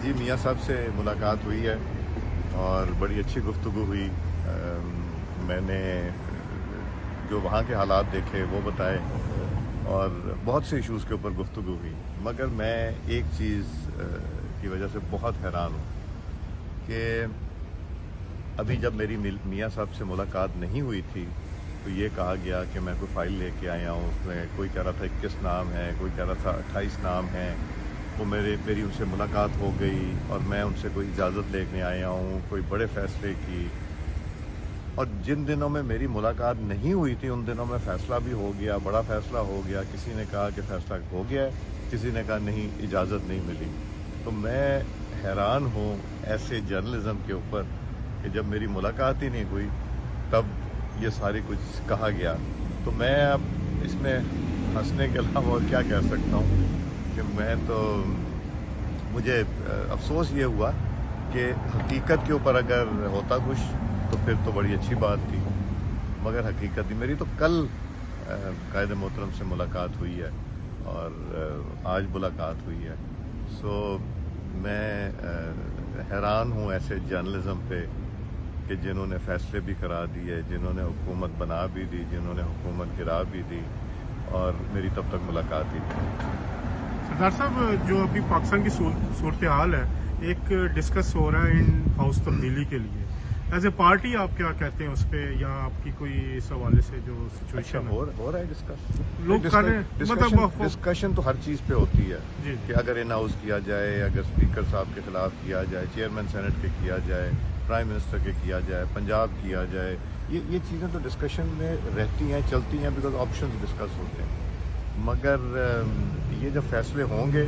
جی میاں صاحب سے ملاقات ہوئی ہے اور بڑی اچھی گفتگو ہوئی. میں نے جو وہاں کے حالات دیکھے وہ بتائے اور بہت سے ایشوز کے اوپر گفتگو ہوئی. مگر میں ایک چیز کی وجہ سے بہت حیران ہوں کہ ابھی جب میری میاں صاحب سے ملاقات نہیں ہوئی تھی تو یہ کہا گیا کہ میں کوئی فائل لے کے آیا ہوں. اس میں کوئی کہہ رہا تھا 21 نام ہے, کوئی کہہ رہا تھا 28 نام ہیں. وہ میری ان سے ملاقات ہو گئی اور میں ان سے کوئی اجازت لے کے آیا ہوں کوئی بڑے فیصلے کی. اور جن دنوں میں میری ملاقات نہیں ہوئی تھی ان دنوں میں فیصلہ بھی ہو گیا, بڑا فیصلہ ہو گیا. کسی نے کہا کہ فیصلہ ہو گیا ہے, کسی نے کہا نہیں, اجازت نہیں ملی. تو میں حیران ہوں ایسے جرنلزم کے اوپر کہ جب میری ملاقات ہی نہیں ہوئی تب یہ ساری کچھ کہا گیا. تو میں اب اس میں ہنسنے کے علاوہ اور کیا کہہ سکتا ہوں کہ مجھے افسوس یہ ہوا کہ حقیقت کے اوپر اگر ہوتا کچھ تو پھر تو بڑی اچھی بات تھی, مگر حقیقت نہیں. میری تو کل قائد محترم سے ملاقات ہوئی ہے اور آج ملاقات ہوئی ہے. سو میں حیران ہوں ایسے جرنلزم پہ کہ جنہوں نے فیصلے بھی کرا دیے, جنہوں نے حکومت بنا بھی دی, جنہوں نے حکومت گرا بھی دی, اور میری تب تک ملاقات ہی نہیں. سردار صاحب, جو ابھی پاکستان کی صورتحال ہے, ایک ڈسکس ہو رہا ہے ان ہاؤس تبدیلی کے لیے. ایز اے پارٹی آپ کیا کہتے ہیں اس پہ, یا آپ کی کوئی اس حوالے سے جو سچویشن ہو رہا ہے ڈسکس. لوگ کر رہے ہیں, مطلب ڈسکشن تو ہر چیز پہ ہوتی ہے جی کہ اگر ان ہاؤس کیا جائے, اگر اسپیکر صاحب کے خلاف کیا جائے, چیئرمین سینٹ کے کیا جائے, پرائم منسٹر کے کیا جائے, پنجاب کیا جائے, یہ چیزیں تو ڈسکشن میں رہتی ہیں, چلتی ہیں, بیکاز آپشنز ڈسکس ہوتے ہیں. مگر یہ جب فیصلے ہوں گے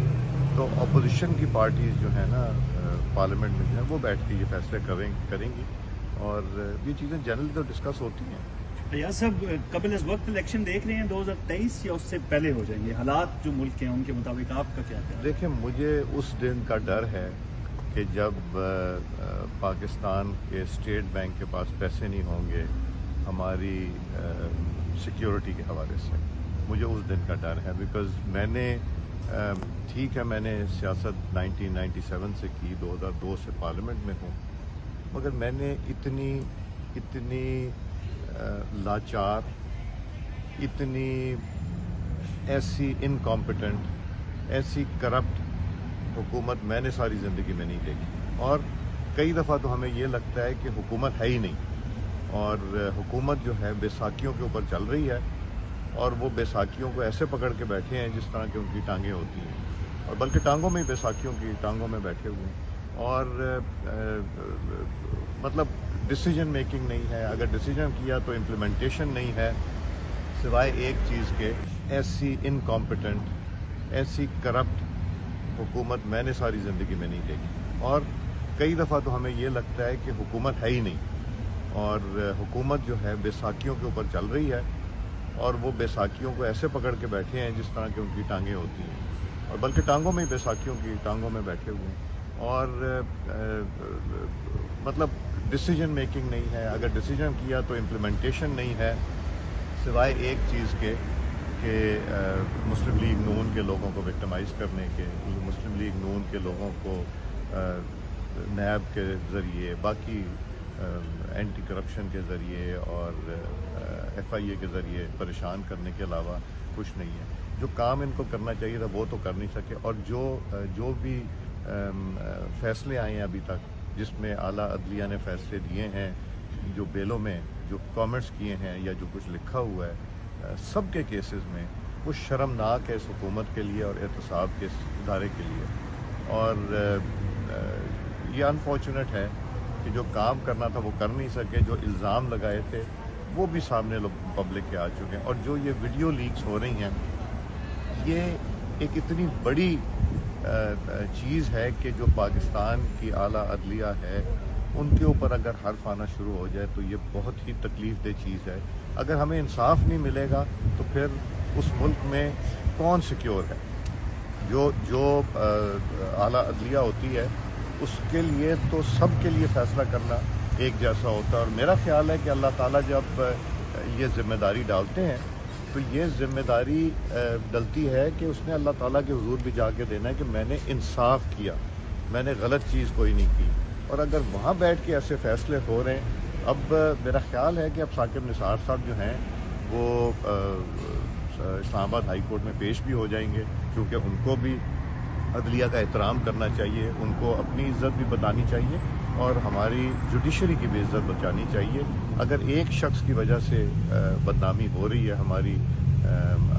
تو اپوزیشن کی پارٹیز جو ہیں نا پارلیمنٹ میں جو ہیں وہ بیٹھ کے یہ فیصلے کریں گی, اور یہ چیزیں جنرلی تو ڈسکس ہوتی ہیں. ریاض صاحب, قبل از وقت الیکشن دیکھ رہے ہیں 2023 یا اس سے پہلے ہو جائیں گے؟ حالات جو ملک کے ہیں ان کے مطابق آپ کا کیا خیال ہے؟ دیکھیں, مجھے اس دن کا ڈر ہے کہ جب پاکستان کے اسٹیٹ بینک کے پاس پیسے نہیں ہوں گے ہماری سیکیورٹی کے حوالے سے, مجھے اس دن کا ڈر ہے. بیکاز میں نے ٹھیک ہے, میں نے سیاست 1997 سے کی, 2002 سے پارلیمنٹ میں ہوں, مگر میں نے اتنی لاچار, اتنی ایسی انکمپیٹنٹ, ایسی کرپٹ حکومت میں نے ساری زندگی میں نہیں دیکھی. اور کئی دفعہ تو ہمیں یہ لگتا ہے کہ حکومت ہے ہی نہیں, اور حکومت جو ہے بیساکھیوں کے اوپر چل رہی ہے, اور وہ بیساکھیوں کو ایسے پکڑ کے بیٹھے ہیں جس طرح کہ ان کی ٹانگیں ہوتی ہیں, اور بلکہ ٹانگوں میں ہی بیساکھیوں کی ٹانگوں میں بیٹھے ہوئے ہیں. اور مطلب ڈیسیجن میکنگ نہیں ہے, اگر ڈیسیجن کیا تو امپلیمنٹیشن نہیں ہے, سوائے ایک چیز کے ایسی انکمپیٹنٹ, ایسی کرپٹ حکومت میں نے ساری زندگی میں نہیں دیکھی. اور کئی دفعہ تو ہمیں یہ لگتا ہے کہ حکومت ہے ہی نہیں, اور حکومت جو ہے بیساکھیوں کے اوپر چل رہی ہے, اور وہ بیساکھیوں کو ایسے پکڑ کے بیٹھے ہیں جس طرح کہ ان کی ٹانگیں ہوتی ہیں, اور بلکہ ٹانگوں میں ہی بیساکھیوں کی ٹانگوں میں بیٹھے ہوئے ہیں. اور مطلب ڈیسیجن میکنگ نہیں ہے, اگر ڈیسیجن کیا تو امپلیمنٹیشن نہیں ہے, سوائے ایک چیز کے کہ مسلم لیگ نون کے لوگوں کو وکٹمائز کرنے کے, مسلم لیگ نون کے لوگوں کو نیب کے ذریعے, باقی اینٹی کرپشن کے ذریعے اور ایف آئی اے کے ذریعے پریشان کرنے کے علاوہ کچھ نہیں ہے. جو کام ان کو کرنا چاہیے تھا وہ تو کر نہیں سکے. اور جو بھی فیصلے آئے ہیں ابھی تک, جس میں اعلیٰ عدلیہ نے فیصلے دیے ہیں, جو بیلوں میں جو کامنٹس کیے ہیں یا جو کچھ لکھا ہوا ہے, سب کے کیسز میں وہ شرمناک ہے اس حکومت کے لیے اور احتساب کے ادارے کے لیے. اور یہ انفارچونیٹ ہے کہ جو کام کرنا تھا وہ کر نہیں سکے, جو الزام لگائے تھے وہ بھی سامنے پبلک کے آ چکے ہیں. اور جو یہ ویڈیو لیکس ہو رہی ہیں, یہ ایک اتنی بڑی چیز ہے کہ جو پاکستان کی اعلیٰ عدلیہ ہے ان کے اوپر اگر حرف آنا شروع ہو جائے تو یہ بہت ہی تکلیف دہ چیز ہے. اگر ہمیں انصاف نہیں ملے گا تو پھر اس ملک میں کون سیکیور ہے؟ جو اعلیٰ عدلیہ ہوتی ہے اس کے لیے تو سب کے لیے فیصلہ کرنا ایک جیسا ہوتا ہے. اور میرا خیال ہے کہ اللہ تعالیٰ جب یہ ذمہ داری ڈالتے ہیں تو یہ ذمہ داری ڈلتی ہے کہ اس نے اللہ تعالیٰ کے حضور بھی جا کے دینا ہے کہ میں نے انصاف کیا. میں نے غلط چیز کوئی نہیں کی. اور اگر وہاں بیٹھ کے ایسے فیصلے ہو رہے ہیں, اب میرا خیال ہے کہ اب ثاقب نثار صاحب جو ہیں وہ اسلام آباد ہائی کورٹ میں پیش بھی ہو جائیں گے, کیونکہ ان کو بھی عدلیہ کا احترام کرنا چاہیے, ان کو اپنی عزت بھی بتانی چاہیے اور ہماری جوڈیشری کی بھی عزت بچانی چاہیے. اگر ایک شخص کی وجہ سے بدنامی ہو رہی ہے ہماری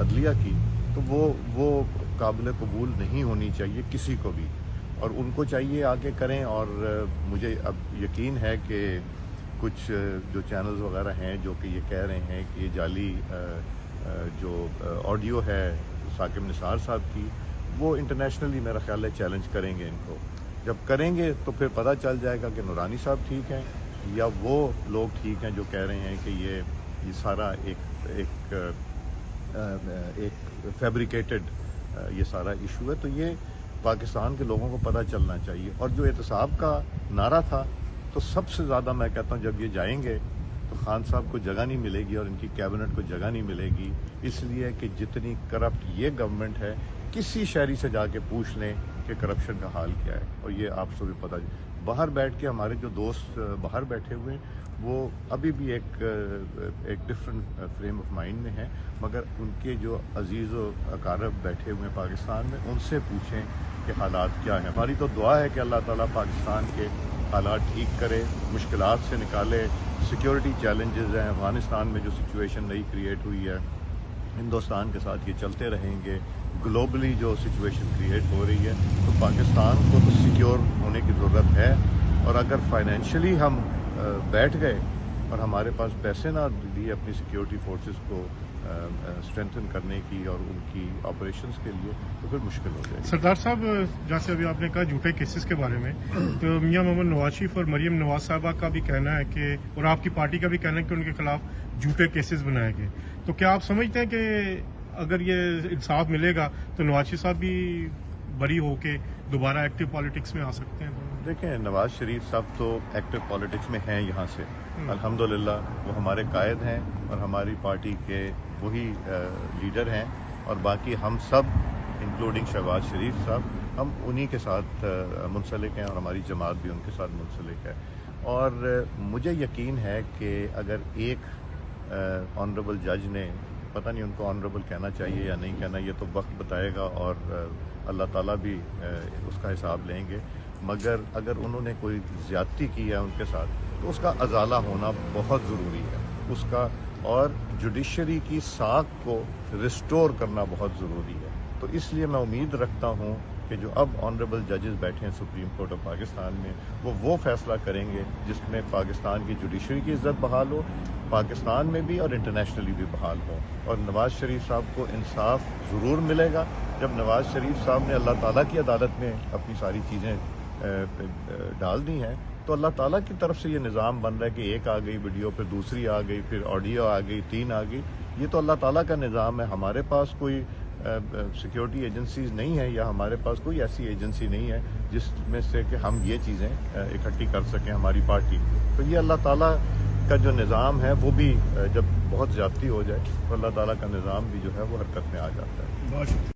عدلیہ کی, تو وہ قابل قبول نہیں ہونی چاہیے کسی کو بھی, اور ان کو چاہیے آگے کریں. اور مجھے اب یقین ہے کہ کچھ جو چینلز وغیرہ ہیں جو کہ یہ کہہ رہے ہیں کہ یہ جعلی جو آڈیو ہے ثاقب نثار صاحب کی, وہ انٹرنیشنلی میرا خیال ہے چیلنج کریں گے ان کو. جب کریں گے تو پھر پتہ چل جائے گا کہ نورانی صاحب ٹھیک ہیں یا وہ لوگ ٹھیک ہیں جو کہہ رہے ہیں کہ یہ سارا ایک فیبریکیٹڈ یہ سارا ایشو ہے. تو یہ پاکستان کے لوگوں کو پتہ چلنا چاہیے. اور جو احتساب کا نعرہ تھا, تو سب سے زیادہ میں کہتا ہوں جب یہ جائیں گے تو خان صاحب کو جگہ نہیں ملے گی اور ان کی کیبنٹ کو جگہ نہیں ملے گی, اس لیے کہ جتنی کرپٹ یہ گورنمنٹ ہے, کسی شہری سے جا کے پوچھ لیں کہ کرپشن کا حال کیا ہے, اور یہ آپ کو بھی پتہ. باہر بیٹھ کے ہمارے جو دوست باہر بیٹھے ہوئے ہیں وہ ابھی بھی ایک ڈفرینٹ فریم آف مائنڈ میں ہیں, مگر ان کے جو عزیز و اقارب بیٹھے ہوئے ہیں پاکستان میں, ان سے پوچھیں کہ حالات کیا ہیں. ہماری تو دعا ہے کہ اللہ تعالیٰ پاکستان کے حالات ٹھیک کرے, مشکلات سے نکالے. سیکیورٹی چیلنجز ہیں افغانستان میں, جو سچویشن نئی کریٹ ہوئی ہے, ہندوستان کے ساتھ یہ چلتے رہیں گے. گلوبلی جو سچویشن کریٹ ہو رہی ہے, تو پاکستان کو تو سیکیور ہونے کی ضرورت ہے. اور اگر فائنینشلی ہم بیٹھ گئے اور ہمارے پاس پیسے نہ دیے اپنی سیکیورٹی فورسز کو اسٹرینتھن کرنے کی اور ان کی آپریشنز کے لیے, تو پھر مشکل ہو جائے گی. سردار صاحب, جیسے ابھی آپ نے کہا جھوٹے کیسز کے بارے میں, تو میاں محمد نواز شریف اور مریم نواز صاحبہ کا بھی کہنا ہے کہ, اور آپ کی پارٹی کا بھی کہنا ہے کہ ان کے خلاف جھوٹے کیسز بنائے گئے. تو کیا آپ سمجھتے ہیں کہ اگر یہ انصاف ملے گا تو نواز شریف صاحب بھی بری ہو کے دوبارہ ایکٹیو پالیٹکس میں آ سکتے ہیں؟ دیکھیں, نواز شریف صاحب تو ایکٹیو پالیٹکس میں ہیں یہاں سے, الحمدللہ وہ ہمارے قائد ہیں اور ہماری پارٹی کے وہی لیڈر ہیں, اور باقی ہم سب انکلوڈنگ شہباز شریف صاحب, ہم انہی کے ساتھ منسلک ہیں اور ہماری جماعت بھی ان کے ساتھ منسلک ہے. اور مجھے یقین ہے کہ اگر ایک آنریبل جج نے, پتہ نہیں ان کو آنریبل کہنا چاہیے یا نہیں کہنا, یہ تو وقت بتائے گا اور اللہ تعالیٰ بھی اس کا حساب لیں گے, مگر اگر انہوں نے کوئی زیادتی کی ہے ان کے ساتھ, تو اس کا ازالہ ہونا بہت ضروری ہے اس کا, اور جوڈیشری کی ساکھ کو ریسٹور کرنا بہت ضروری ہے. تو اس لیے میں امید رکھتا ہوں کہ جو اب آنریبل ججز بیٹھے ہیں سپریم کورٹ آف پاکستان میں, وہ فیصلہ کریں گے جس میں پاکستان کی جوڈیشری کی عزت بحال ہو, پاکستان میں بھی اور انٹرنیشنلی بھی بحال ہو. اور نواز شریف صاحب کو انصاف ضرور ملے گا. جب نواز شریف صاحب نے اللہ تعالیٰ کی عدالت میں اپنی ساری چیزیں ڈال دی ہیں, تو اللہ تعالیٰ کی طرف سے یہ نظام بن رہا ہے کہ ایک آ گئی ویڈیو, پھر دوسری آ گئی, پھر آڈیو آ گئی, 3 آ گئی. یہ تو اللہ تعالیٰ کا نظام ہے. ہمارے پاس کوئی سیکیورٹی ایجنسیز نہیں ہے, یا ہمارے پاس کوئی ایسی ایجنسی نہیں ہے جس میں سے کہ ہم یہ چیزیں اکٹھی کر سکیں ہماری پارٹی. تو یہ اللہ تعالیٰ کا جو نظام ہے, وہ بھی جب بہت زیادتی ہو جائے تو اللہ تعالیٰ کا نظام بھی جو ہے وہ حرکت میں آ جاتا ہے. بہت شکریہ.